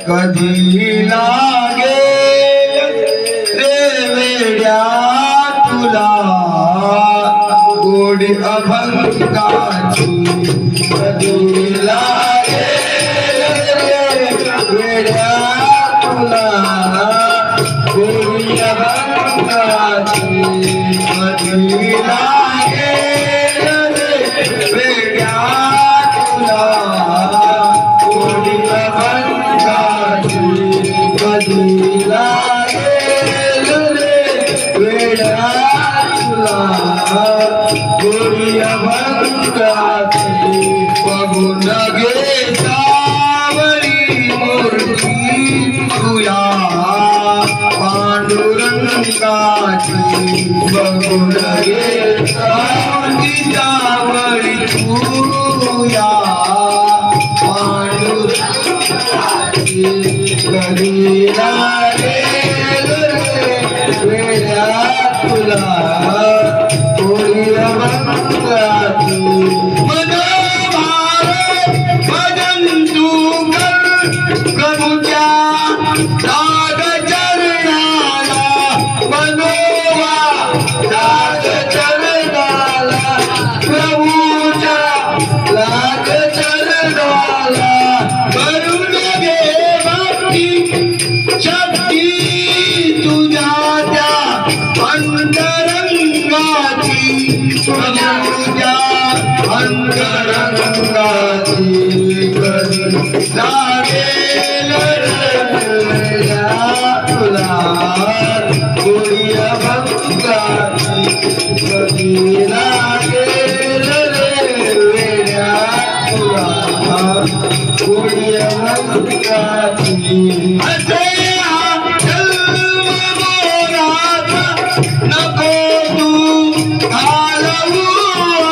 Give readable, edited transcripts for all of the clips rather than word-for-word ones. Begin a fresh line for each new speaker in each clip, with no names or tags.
कधी लागेल रे वेड्या तुला गोडी अभंगाची कधी लागेल रे वेड्या तुला गोडी अभंगाची कधी लागेल रे वेड्या तुला गोडी अभंगाची कधी लागेल रे वेड्या तुला गोडी अभंगाची बघून घे सावरी मूर्ती तुया पांडुरंगाची बघून घे सावरी तुया पांडुरंगाची कधी लागेल रे वेड्या तुला गोडी अभंगाची भजन तू कर प्रभुच्या दाद चरणाला मनोवा दाद चरणाला प्रभुच्या दाद चरणाला करून घे भक्ती शक्ती तुझ्या त्या अंतरंगाची तुझ्या अंतरंगाची कधी लागेल रे तुला गोडी अभंगाची कधी लागेल रे वेड्या तुला गोडी अभंगाची असे हा जन्म मोराचा नको तू घालवू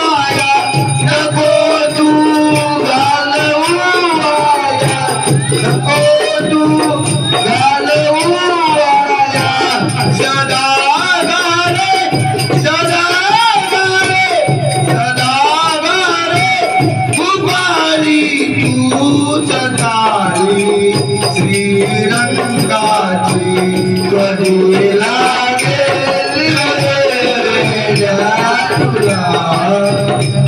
आया नको तू घालवू आया नको तू घालवू आया सदा गारे सदा गारे सदा गारे उभारी तू सतारी श्रीरंगाची कधी लागेल रे तुला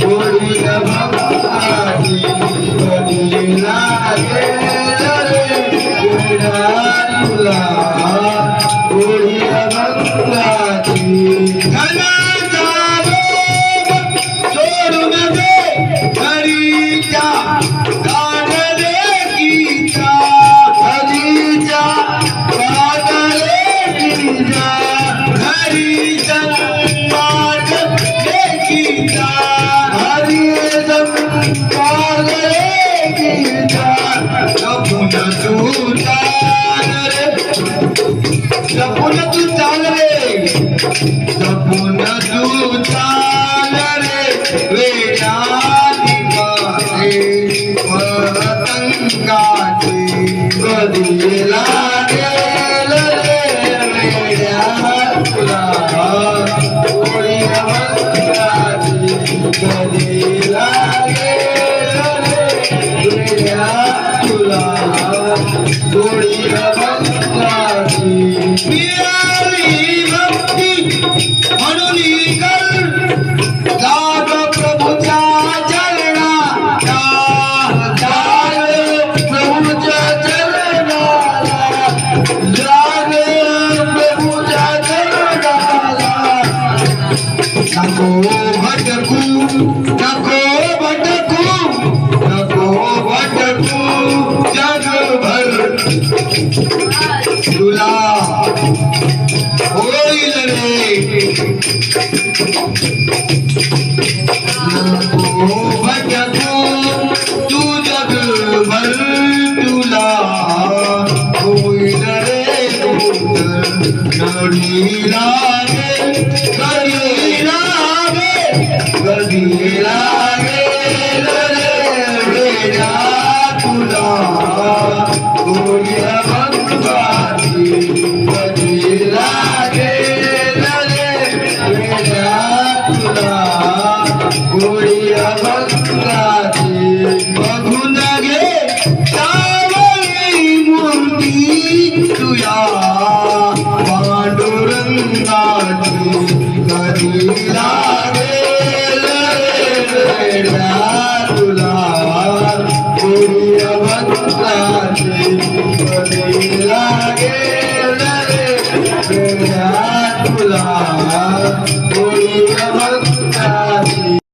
गोडी अभंगाची कधी लागेल रे तुला गोडी अभंगाची घनाचा रोग सोडून दे हरीच्या गाडलेकीचा हरीच्या गाडलेकीचा हरीच्या गाडलेकीचा हरीच्या गाडलेकीचा जपून तू चाल रे जपून तू चाल रे जपून तू चाल रे वेड्या दिवाळे पतंगाची कधी लागेल रे वेड्या तुला गोडी अभंगाची कधी लागेल रे वेड्या तुला गोडी अभंगाची मिळाली भक्ती म्हणून कर लाग प्रभुच्या चरणाला लाग प्रभुच्या चरणाला लाग प्रभुच्या चरणाला नको भटकू नको भटकू नको भटकू जगभर तुला होईल रे नको भटकू तू जगभर तुला होईल रे कधी लागेल कधी लागेल कधी लागेल रे वेड्या तुला गोडी अभंगाची कधी लागेल रे वेड्या तुला गोडी